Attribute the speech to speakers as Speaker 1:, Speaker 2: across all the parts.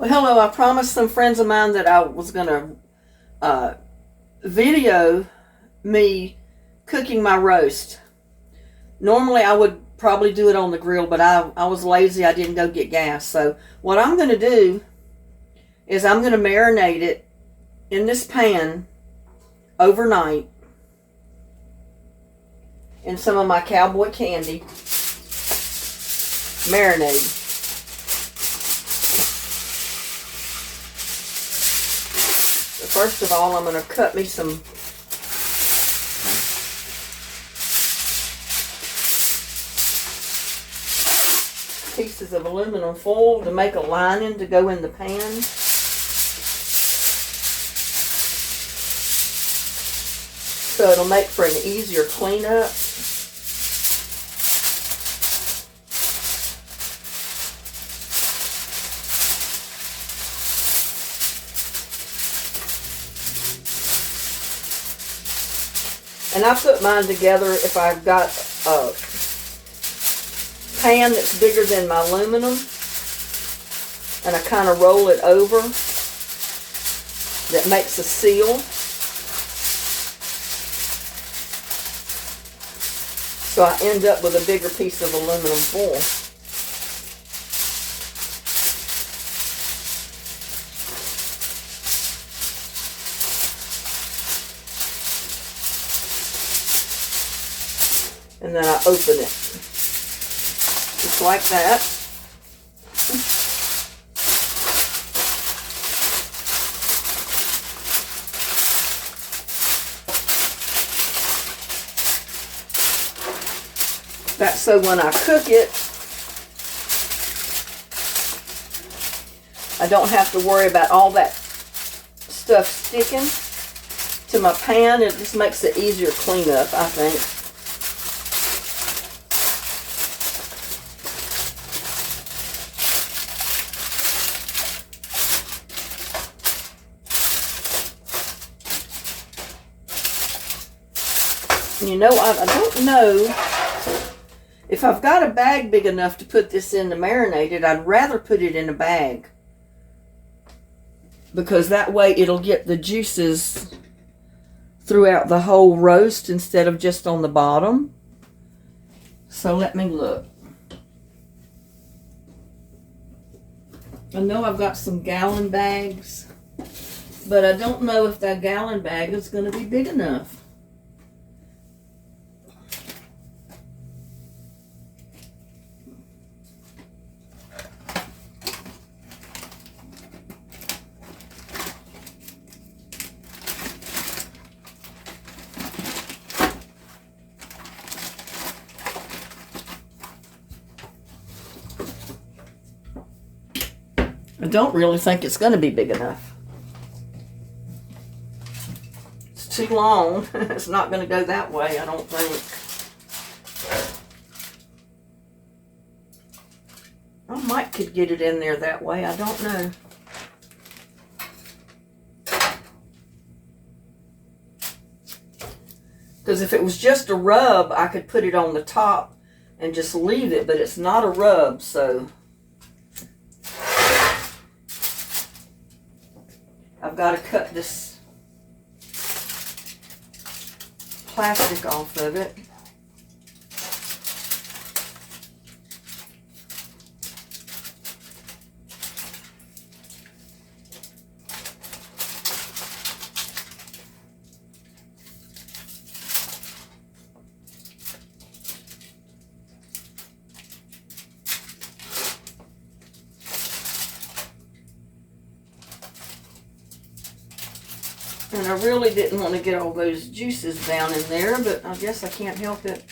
Speaker 1: Well, hello. I promised some friends of mine that I was going to video me cooking my roast. Normally, I would probably do it on the grill, but I was lazy. I didn't go get gas. So what I'm going to do is I'm going to marinate it in this pan overnight in some of my cowboy candy marinade. First of all, I'm going to cut me some pieces of aluminum foil to make a lining to go in the pan. So it'll make for an easier cleanup. And I put mine together if I've got a pan that's bigger than my aluminum, and I kind of roll it over. That makes a seal. So I end up with a bigger piece of aluminum foil. And then I open it, just like that. That's so when I cook it, I don't have to worry about all that stuff sticking to my pan. It just makes it easier cleanup, I think. You know, I don't know if I've got a bag big enough to put this in to marinate it. I'd rather put it in a bag, because that way it'll get the juices throughout the whole roast instead of just on the bottom. So let me look. I know I've got some gallon bags, but I don't know if that gallon bag is going to be big enough. I don't really think it's going to be big enough. It's too long. It's not going to go that way, I don't think. I might could get it in there that way. I don't know. Because if it was just a rub, I could put it on the top and just leave it, but it's not a rub, so I've got to cut this plastic off of it. And I really didn't want to get all those juices down in there, but I guess I can't help it.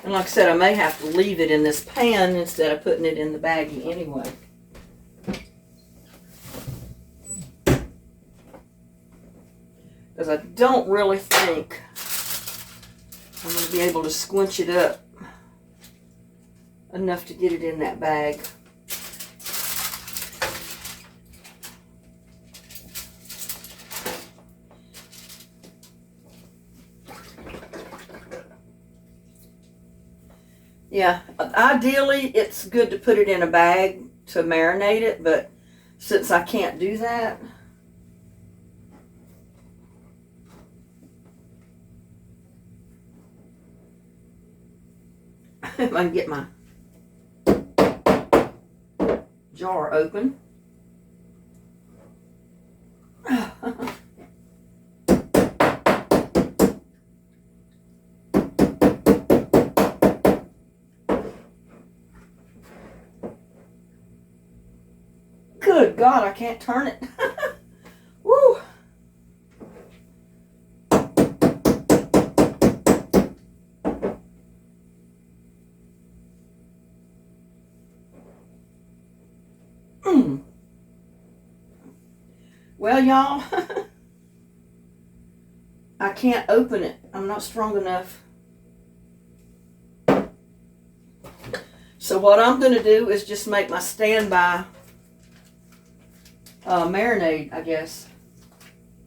Speaker 1: And like I said, I may have to leave it in this pan instead of putting it in the baggie anyway. Because I don't really think I'm going to be able to squinch it up enough to get it in that bag. Yeah, ideally it's good to put it in a bag to marinate it, but since I can't do that, if I can get my jar open. Good God, I can't turn it. Woo! Well, y'all, I can't open it. I'm not strong enough. So what I'm going to do is just make my standby marinade, I guess.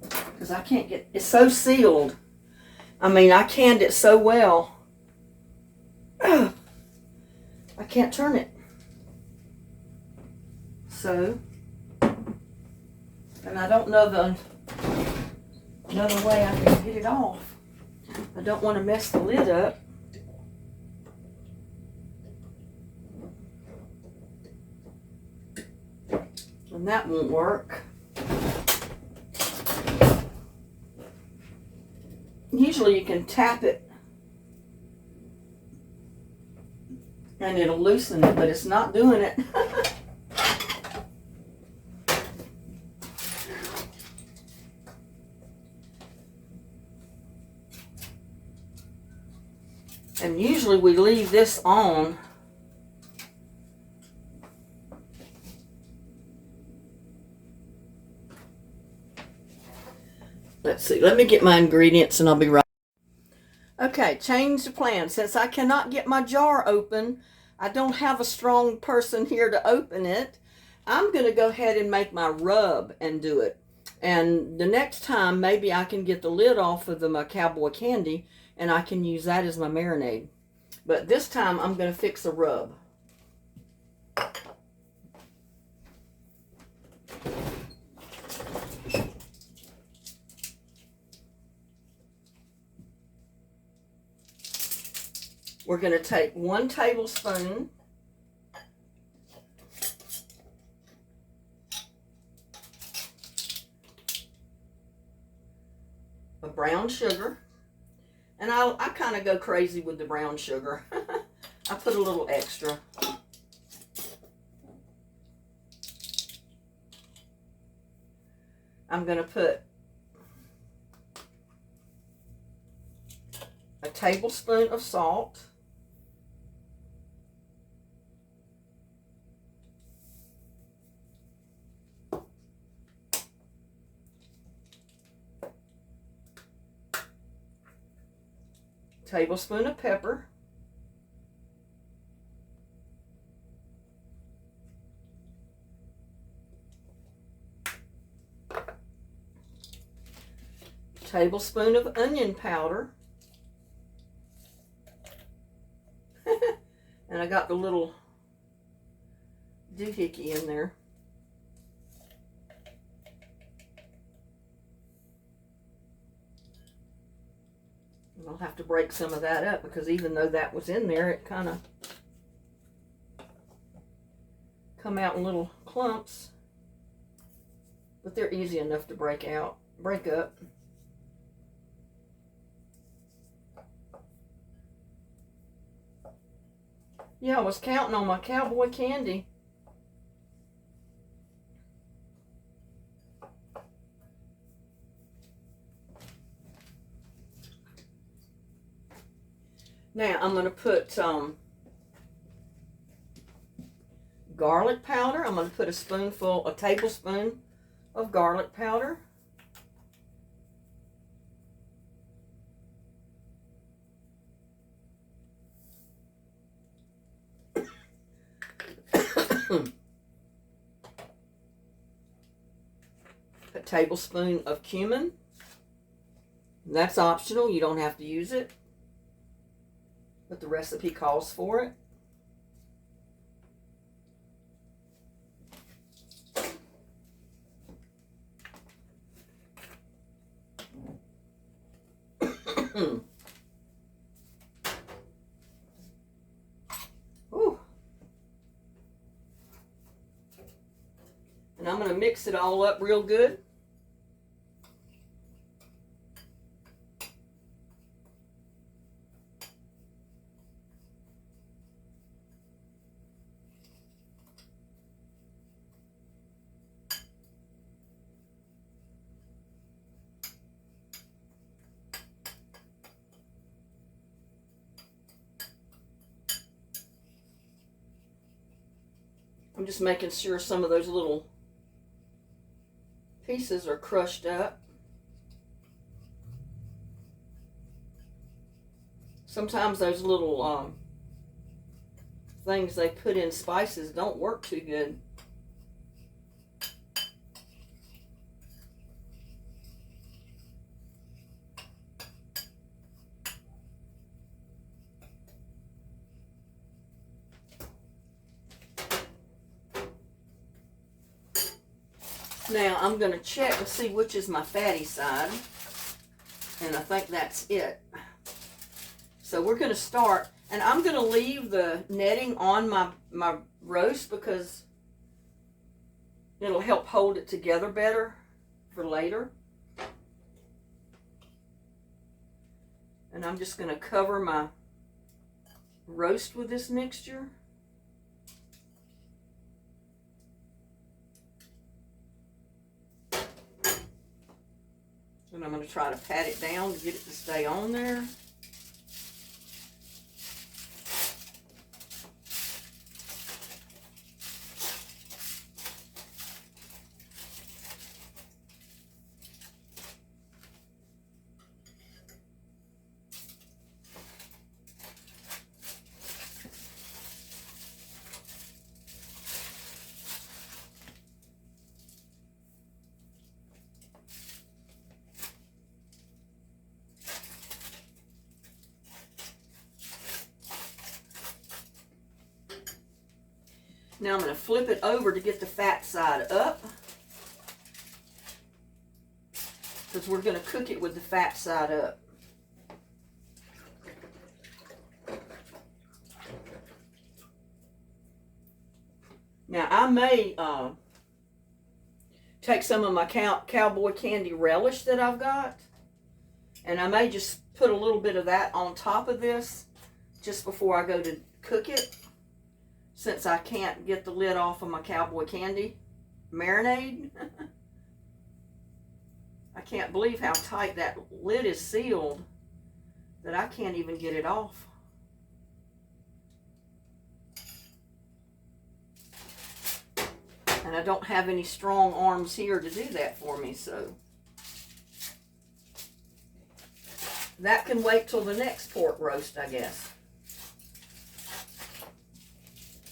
Speaker 1: Because I can't get, it's so sealed. I mean, I canned it so well. I can't turn it. So, and I don't know another way I can get it off. I don't want to mess the lid up. And that won't work. Usually you can tap it and it'll loosen it, but it's not doing it. And usually we leave this on. Let's see, let me get my ingredients and I'll be right. Okay, change the plan. Since I cannot get my jar open, I don't have a strong person here to open it. I'm going to go ahead and make my rub and do it. And the next time, maybe I can get the lid off of my cowboy candy and I can use that as my marinade. But this time, I'm going to fix a rub. We're going to take 1 tablespoon of brown sugar. And I kind of go crazy with the brown sugar. I put a little extra. I'm going to put a tablespoon of salt. Tablespoon of pepper. Tablespoon of onion powder. And I got the little doohickey in there. And I'll have to break some of that up because even though that was in there, it kind of come out in little clumps. But they're easy enough to break up. Yeah, I was counting on my cowboy candy. Now I'm going to put garlic powder. I'm going to put a tablespoon of garlic powder. A tablespoon of cumin. That's optional. You don't have to use it. but the recipe calls for it. Ooh. And I'm going to mix it all up real good. I'm just making sure some of those little pieces are crushed up. Sometimes those little things they put in spices don't work too good. Now I'm going to check and see which is my fatty side, and I think that's it. So we're going to start, and I'm going to leave the netting on my roast because it'll help hold it together better for later. And I'm just going to cover my roast with this mixture. And I'm going to try to pat it down to get it to stay on there. Now I'm going to flip it over to get the fat side up, because we're going to cook it with the fat side up. Now I may take some of my cowboy candy relish that I've got, and I may just put a little bit of that on top of this just before I go to cook it, since I can't get the lid off of my cowboy candy marinade. I can't believe how tight that lid is sealed that I can't even get it off. And I don't have any strong arms here to do that for me, so that can wait till the next pork roast, I guess.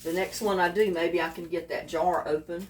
Speaker 1: The next one I do, maybe I can get that jar open.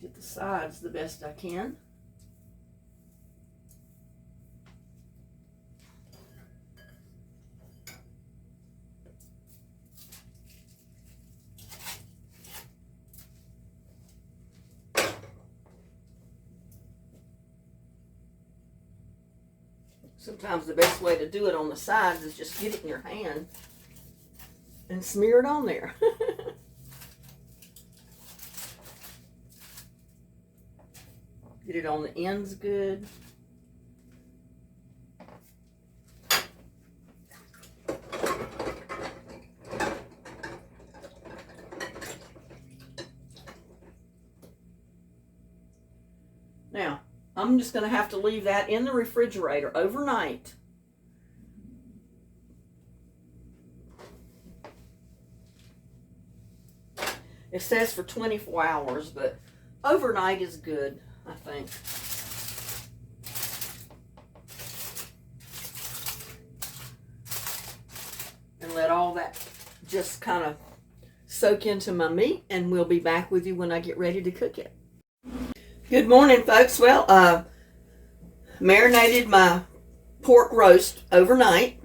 Speaker 1: Get the sides the best I can. Sometimes the best way to do it on the sides is just get it in your hand and smear it on there. Get it on the ends good. I'm just going to have to leave that in the refrigerator overnight. It says for 24 hours, but overnight is good, I think. And let all that just kind of soak into my meat, and we'll be back with you when I get ready to cook it. Good morning, folks. Well, marinated my pork roast overnight.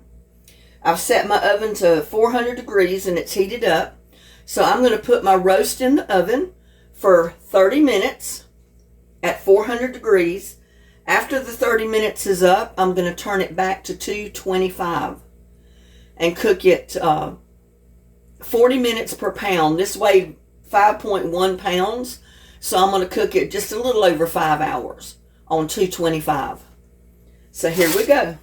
Speaker 1: I've set my oven to 400 degrees and it's heated up. So I'm going to put my roast in the oven for 30 minutes at 400 degrees. After the 30 minutes is up, I'm going to turn it back to 225 and cook it 40 minutes per pound. This weighed 5.1 pounds, so I'm going to cook it just a little over 5 hours on 225. So here we go.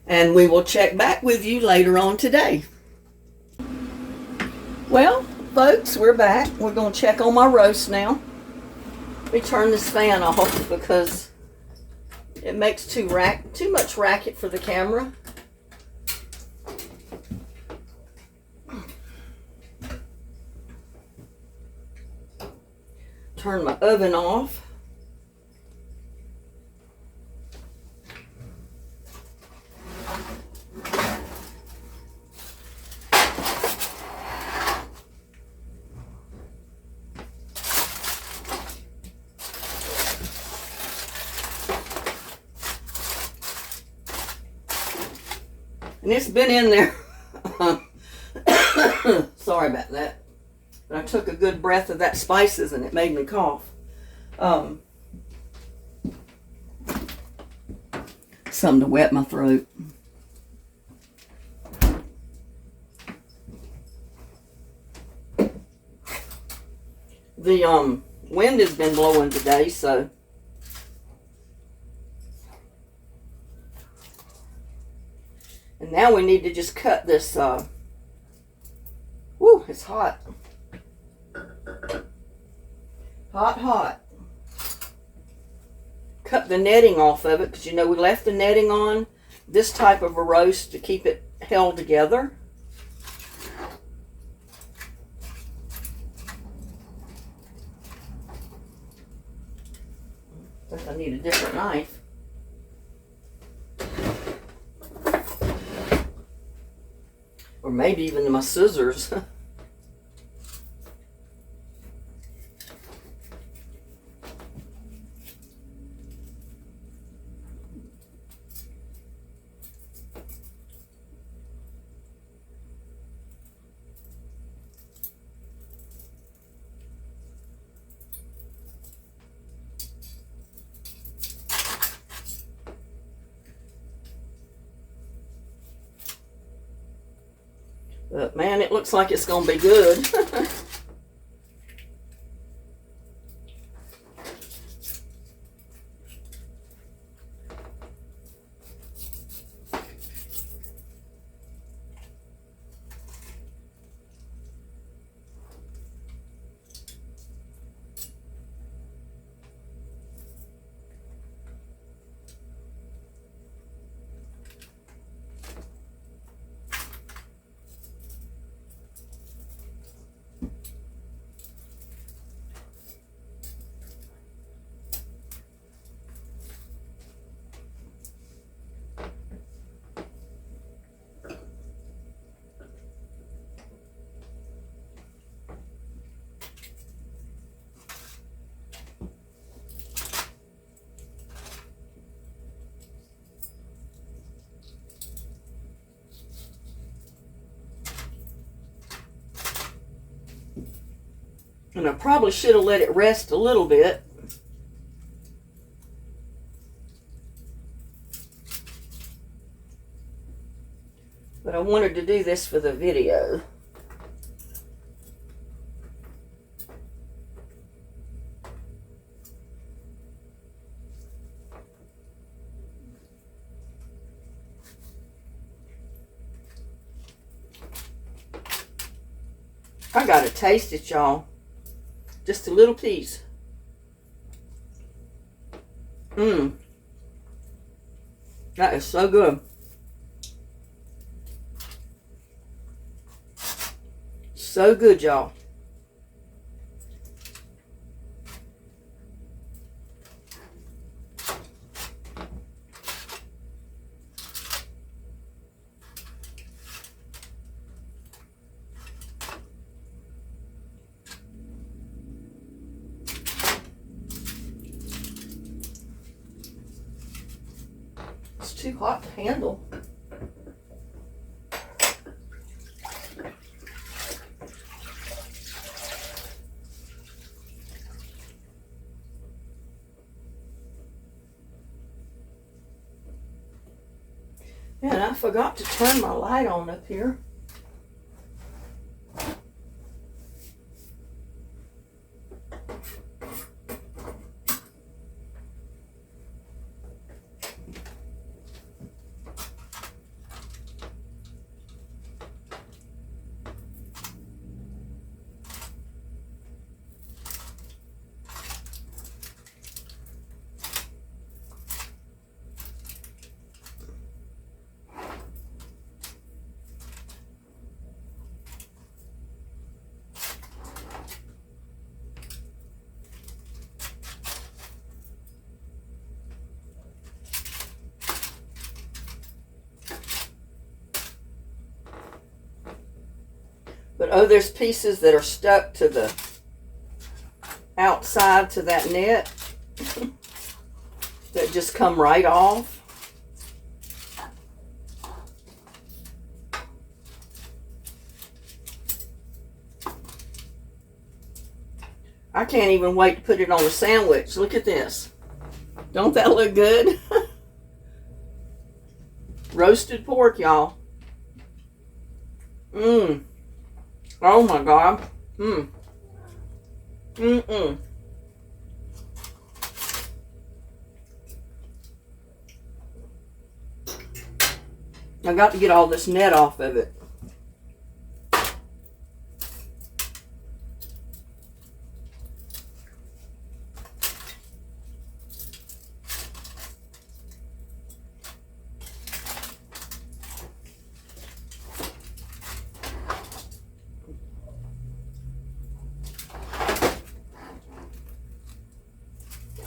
Speaker 1: And we will check back with you later on today. Well, folks, we're back. We're going to check on my roast now. Let me turn this fan off because it makes too much racket for the camera. Turn my oven off. And it's been in there. Sorry about that. But I took a good breath of that spices and it made me cough. Something to wet my throat. The wind has been blowing today, so and now we need to just cut this, woo, it's hot. Hot. Cut the netting off of it, because you know we left the netting on this type of a roast to keep it held together. I think I need a different knife. Or maybe even my scissors. But man, it looks like it's going to be good. And I probably should have let it rest a little bit. But I wanted to do this for the video. I gotta taste it, y'all. Just a little piece. Mmm. That is so good. So good, y'all. It's too hot to handle. Man, I forgot to turn my light on up here. But oh, there's pieces that are stuck to the outside to that net that just come right off. I can't even wait to put it on a sandwich. Look at this. Don't that look good? Roasted pork, y'all. Mmm. Oh my God. Mmm. Mm-mm. I got to get all this net off of it.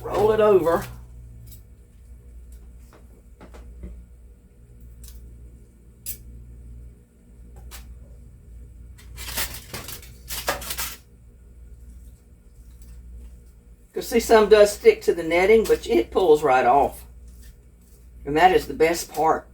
Speaker 1: Roll it over. Because see, some does stick to the netting, but it pulls right off. And that is the best part.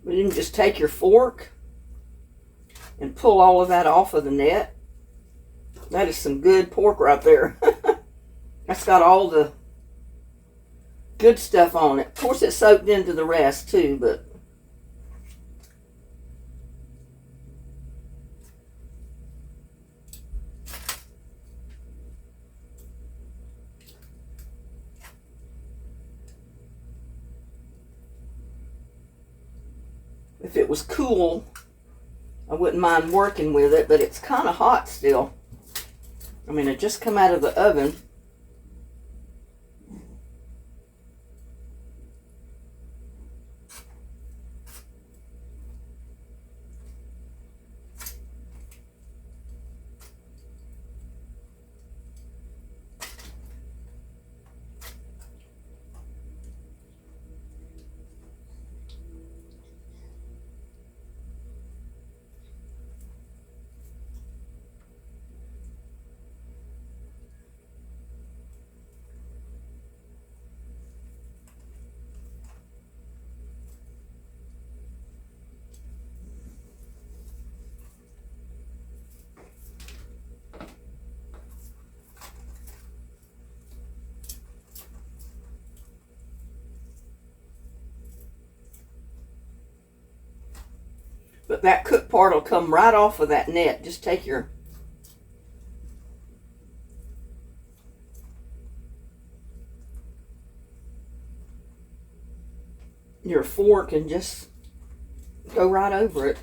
Speaker 1: But you can just take your fork and pull all of that off of the net. That is some good pork right there. That's got all the good stuff on it. Of course, it soaked into the rest too, but if it was cool, I wouldn't mind working with it, but it's kind of hot still. I mean, it just come out of the oven. But that cooked part will come right off of that net. Just take your fork and just go right over it.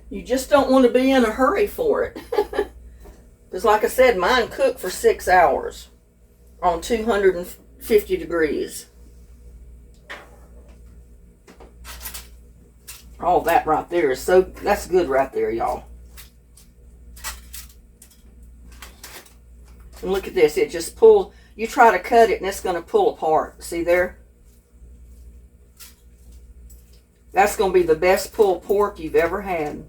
Speaker 1: You just don't want to be in a hurry for it. Because like I said, mine cooked for 6 hours on 250 degrees. All that right there is that's good right there, y'all. And look at this, it just pulls. You try to cut it and it's going to pull apart. See there? That's going to be the best pulled pork you've ever had.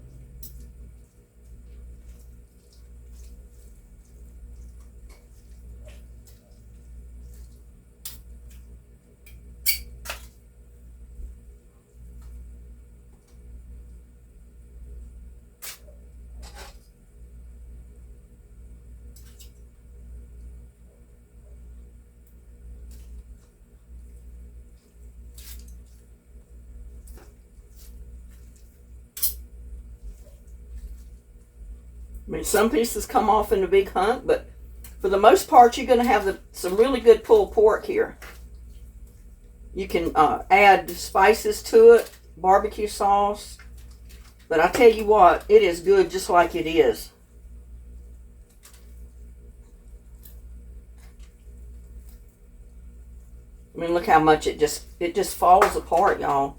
Speaker 1: I mean, some pieces come off in a big hunk, but for the most part, you're going to have some really good pulled pork here. You can add spices to it, barbecue sauce. But I tell you what, it is good just like it is. I mean, look how much it just falls apart, y'all.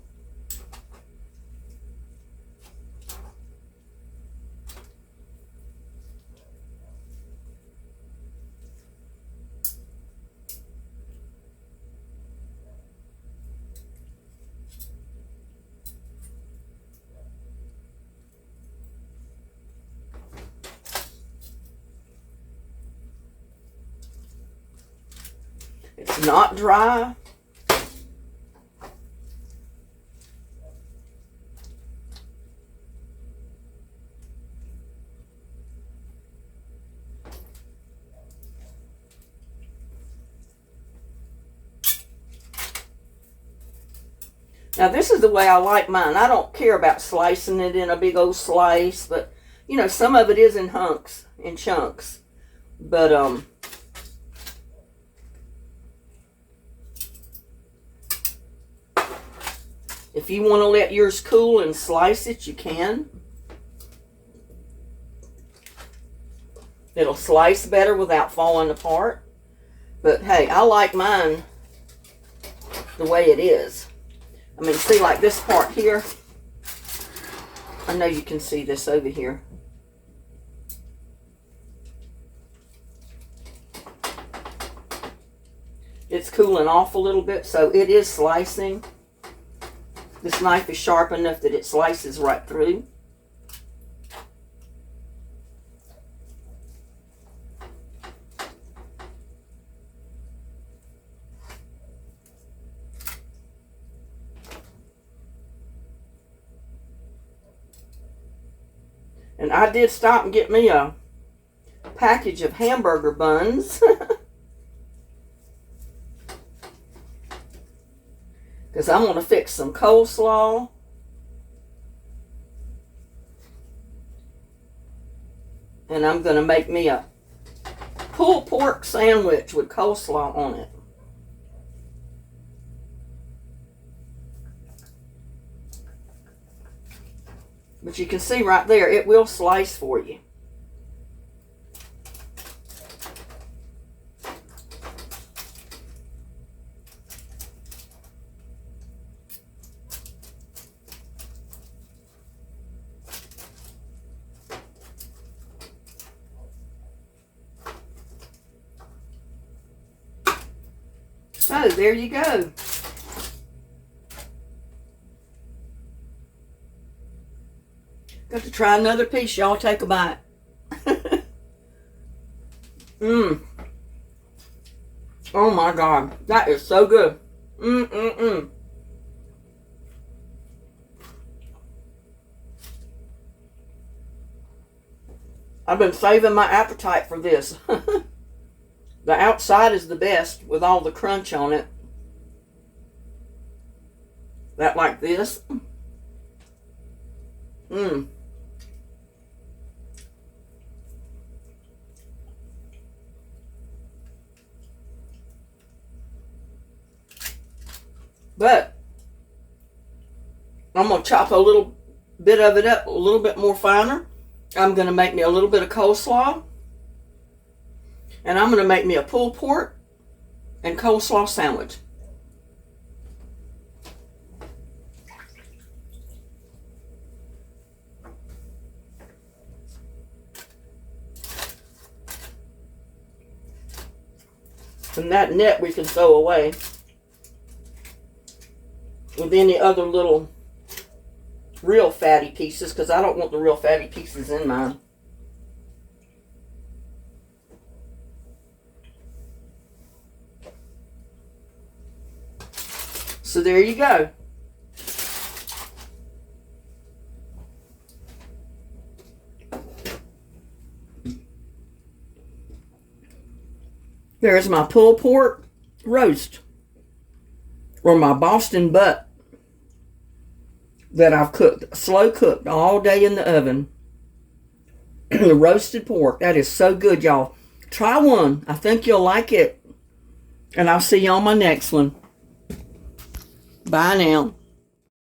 Speaker 1: It's not dry. Now this is the way I like mine. I don't care about slicing it in a big old slice, but you know, some of it is in hunks, in chunks. But if you want to let yours cool and slice it, you can. It'll slice better without falling apart. But hey, I like mine the way it is. I mean, see, like this part here. I know you can see this over here. It's cooling off a little bit, so it is slicing. This knife is sharp enough that it slices right through. And I did stop and get me a package of hamburger buns. Because I'm going to fix some coleslaw. And I'm going to make me a pulled pork sandwich with coleslaw on it. But you can see right there, it will slice for you. So, there you go. Got to try another piece. Y'all take a bite. Mmm. Oh my God. That is so good. Mmm. I've been saving my appetite for this. The outside is the best with all the crunch on it. That like this. Mmm. But I'm going to chop a little bit of it up a little bit more finer. I'm going to make me a little bit of coleslaw. And I'm going to make me a pulled pork and coleslaw sandwich. And that net we can throw away with any other little real fatty pieces, because I don't want the real fatty pieces in mine. So there you go. There's my pulled pork roast, or my Boston butt that I've cooked, slow cooked all day in the oven. The roasted pork. That is so good, y'all. Try one. I think you'll like it. And I'll see you on my next one. Bye now.